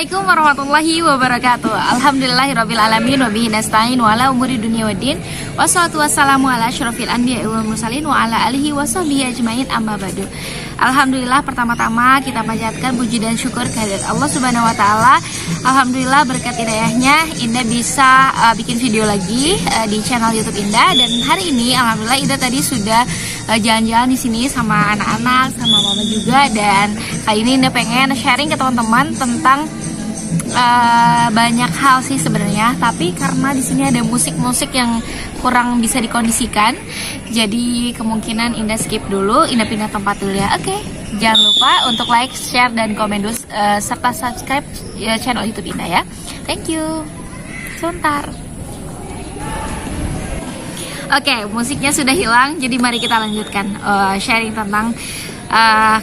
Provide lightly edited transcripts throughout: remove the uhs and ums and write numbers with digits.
Assalamualaikum warahmatullahi wabarakatuh. Alhamdulillahirrabbilalamin. Wabihi nasta'in wa ala umuri dunia waddin. Wassalatu wassalamu ala asyrafil anbiya wal mursalin wa ala alihi wa sahbihi ajmain, amma ba'du. Alhamdulillah, pertama-tama kita panjatkan puji dan syukur kehadirat Allah Subhanahu wa taala. Alhamdulillah, berkat hidayahnya Indah bisa bikin video lagi di channel YouTube Indah. Dan hari ini alhamdulillah Indah tadi sudah jalan-jalan di sini sama anak-anak, sama mama juga. Dan kali ini Indah pengen sharing ke teman-teman tentang banyak hal sih sebenarnya, tapi karena di sini ada musik-musik yang kurang bisa dikondisikan, jadi kemungkinan Indah skip dulu, Indah pindah tempat dulu ya. Oke, jangan lupa untuk like, share, dan komen dulu, serta subscribe channel YouTube Indah ya. Thank you. Sebentar. Oke, musiknya sudah hilang, jadi mari kita lanjutkan sharing tentang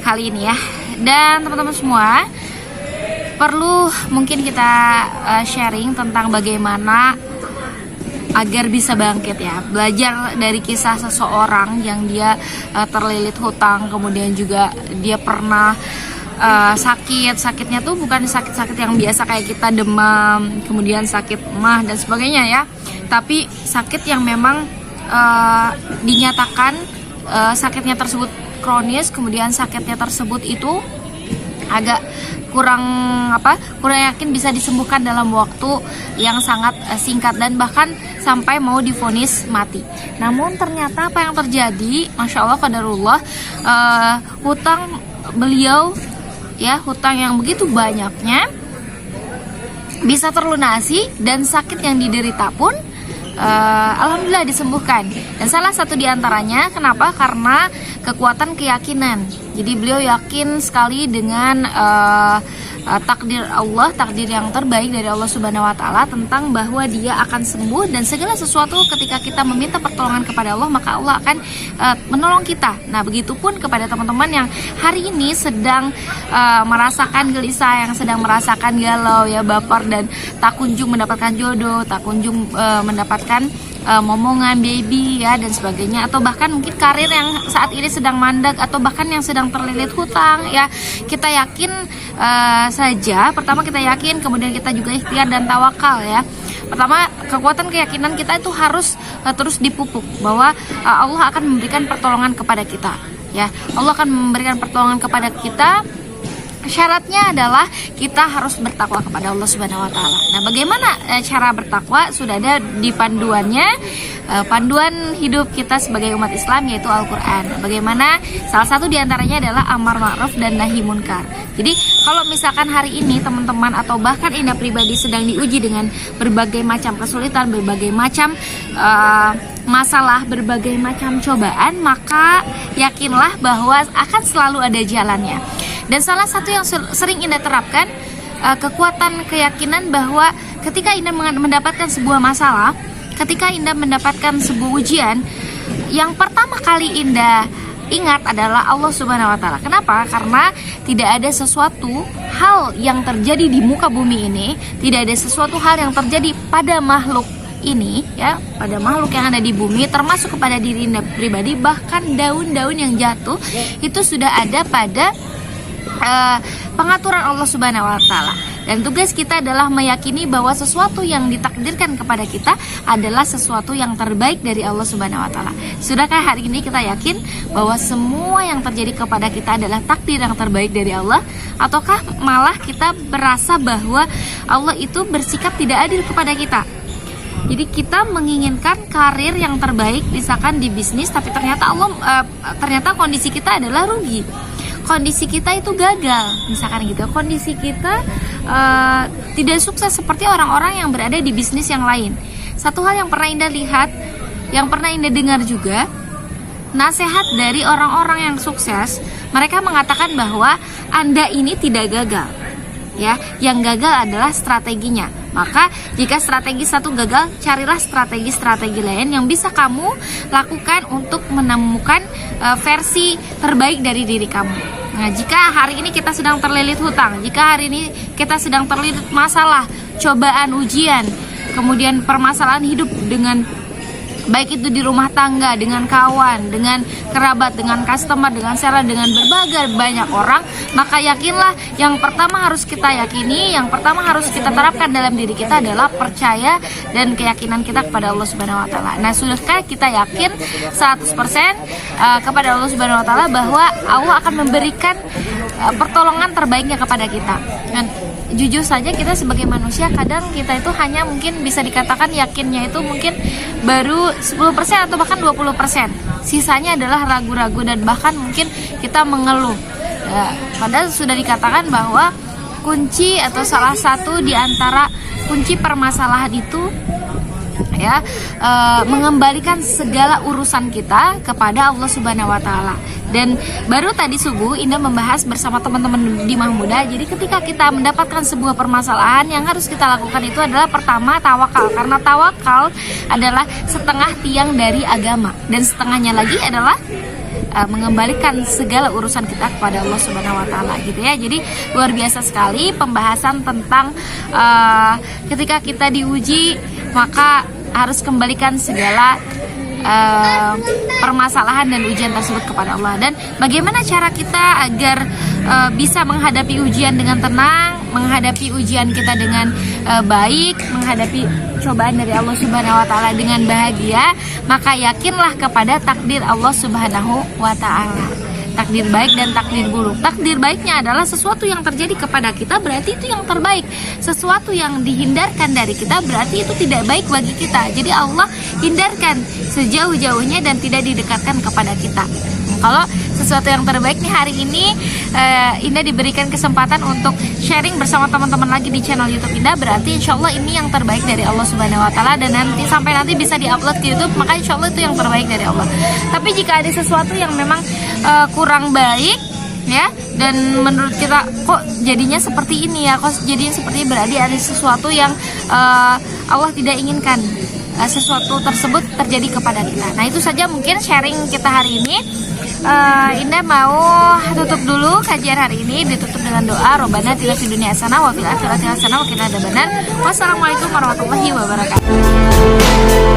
kali ini ya. Dan teman-teman semua, perlu mungkin kita sharing tentang bagaimana agar bisa bangkit ya. Belajar dari kisah seseorang yang dia terlilit hutang, kemudian juga dia pernah sakitnya tuh bukan sakit-sakit yang biasa kayak kita demam, kemudian sakit mah dan sebagainya ya, tapi sakit yang memang dinyatakan sakitnya tersebut kronis, kemudian sakitnya tersebut itu agak kurang yakin bisa disembuhkan dalam waktu yang sangat singkat dan bahkan sampai mau divonis mati. Namun ternyata apa yang terjadi, masya Allah qadarullah, hutang beliau ya, hutang yang begitu banyaknya bisa terlunasi dan sakit yang diderita pun alhamdulillah disembuhkan. Dan salah satu diantaranya kenapa? Karena kekuatan keyakinan. Jadi beliau yakin sekali dengan takdir Allah, takdir yang terbaik dari Allah Subhanahu wa taala tentang bahwa dia akan sembuh, dan segala sesuatu ketika kita meminta pertolongan kepada Allah, maka Allah akan menolong kita. Nah, begitupun kepada teman-teman yang hari ini sedang merasakan gelisah, yang sedang merasakan galau ya, baper dan tak kunjung mendapatkan jodoh, tak kunjung mendapatkan momongan baby ya dan sebagainya, atau bahkan mungkin karir yang saat ini sedang mandek, atau bahkan yang sedang terlilit hutang ya. Kita yakin saja, pertama kita yakin, kemudian kita juga ikhtiar dan tawakal ya. Pertama, kekuatan keyakinan kita itu harus terus dipupuk bahwa Allah akan memberikan pertolongan kepada kita ya. Allah akan memberikan pertolongan kepada kita. Syaratnya adalah kita harus bertakwa kepada Allah Subhanahu wa taala. Nah, bagaimana cara bertakwa? Sudah ada di panduannya, panduan hidup kita sebagai umat Islam, yaitu Al-Qur'an. Bagaimana? Salah satu diantaranya adalah amar ma'ruf dan nahi munkar. Jadi, kalau misalkan hari ini teman-teman atau bahkan Indah pribadi sedang diuji dengan berbagai macam kesulitan, berbagai macam masalah, berbagai macam cobaan, maka yakinlah bahwa akan selalu ada jalannya. Dan salah satu yang sering Indah terapkan, kekuatan keyakinan bahwa ketika Indah mendapatkan sebuah masalah, ketika Indah mendapatkan sebuah ujian, yang pertama kali Indah ingat adalah Allah Subhanahu wa taala. Kenapa? Karena tidak ada sesuatu hal yang terjadi di muka bumi ini, tidak ada sesuatu hal yang terjadi pada makhluk ini ya, pada makhluk yang ada di bumi, termasuk kepada diri Indah pribadi, bahkan daun-daun yang jatuh itu sudah ada pada pengaturan Allah Subhanahu wa taala. Dan tugas kita adalah meyakini bahwa sesuatu yang ditakdirkan kepada kita adalah sesuatu yang terbaik dari Allah Subhanahu wa taala. Sudahkah hari ini kita yakin bahwa semua yang terjadi kepada kita adalah takdir yang terbaik dari Allah? Ataukah malah kita berasa bahwa Allah itu bersikap tidak adil kepada kita? Jadi kita menginginkan karir yang terbaik, misalkan di bisnis, tapi ternyata ternyata kondisi kita adalah rugi. Kondisi kita itu gagal, misalkan gitu. Kondisi kita tidak sukses seperti orang-orang yang berada di bisnis yang lain. Satu hal yang pernah Indah lihat, yang pernah Indah dengar juga, nasihat dari orang-orang yang sukses, mereka mengatakan bahwa Anda ini tidak gagal. Ya, yang gagal adalah strateginya. Maka jika strategi satu gagal, carilah strategi-strategi lain yang bisa kamu lakukan untuk menemukan versi terbaik dari diri kamu. Nah, jika hari ini kita sedang terlilit hutang, jika hari ini kita sedang terlilit masalah, cobaan, ujian, kemudian permasalahan hidup dengan baik itu di rumah tangga, dengan kawan, dengan kerabat, dengan customer, dengan seller, dengan berbagai banyak orang, maka yakinlah yang pertama harus kita yakini, yang pertama harus kita terapkan dalam diri kita adalah percaya dan keyakinan kita kepada Allah Subhanahu wa taala. Nah, sudahkah kita yakin 100% kepada Allah Subhanahu wa taala bahwa Allah akan memberikan pertolongan terbaiknya kepada kita? Dan jujur saja kita sebagai manusia kadang kita itu hanya mungkin bisa dikatakan yakinnya itu mungkin baru 10% atau bahkan 20%. Sisanya adalah ragu-ragu dan bahkan mungkin kita mengeluh. Padahal sudah dikatakan bahwa kunci atau salah satu di antara kunci permasalahan itu ya mengembalikan segala urusan kita kepada Allah Subhanahu wa taala. Dan baru tadi subuh Indah membahas bersama teman-teman di Mahmuda. Jadi ketika kita mendapatkan sebuah permasalahan, yang harus kita lakukan itu adalah pertama tawakal, karena tawakal adalah setengah tiang dari agama dan setengahnya lagi adalah mengembalikan segala urusan kita kepada Allah Subhanahu wa taala gitu ya. Jadi luar biasa sekali pembahasan tentang ketika kita diuji maka harus kembalikan segala permasalahan dan ujian tersebut kepada Allah. Dan bagaimana cara kita agar bisa menghadapi ujian dengan tenang, menghadapi ujian kita dengan baik, menghadapi cobaan dari Allah Subhanahu wa taala dengan bahagia, maka yakinlah kepada takdir Allah Subhanahu wa taala. Takdir baik dan takdir buruk. Takdir baiknya adalah sesuatu yang terjadi kepada kita, berarti itu yang terbaik. Sesuatu yang dihindarkan dari kita, berarti itu tidak baik bagi kita. Jadi Allah hindarkan sejauh-jauhnya dan tidak didekatkan kepada kita. Kalau sesuatu yang terbaik nih hari ini Indah diberikan kesempatan untuk sharing bersama teman-teman lagi di channel YouTube Indah, berarti insya Allah ini yang terbaik dari Allah Subhanahu wa taala, dan nanti sampai nanti bisa diupload ke YouTube, maka insya Allah itu yang terbaik dari Allah. Tapi jika ada sesuatu yang memang kurang baik ya, dan menurut kita kok jadinya seperti ini ya, kok jadinya seperti ini, berarti ada sesuatu yang Allah tidak inginkan sesuatu tersebut terjadi kepada kita. Nah, itu saja mungkin sharing kita hari ini. Indah mau tutup dulu kajian hari ini, ditutup dengan doa Robbana atina fid dunya hasanah wa fil akhirati hasanah wa qina adzabannar. Wassalamualaikum warahmatullahi wabarakatuh.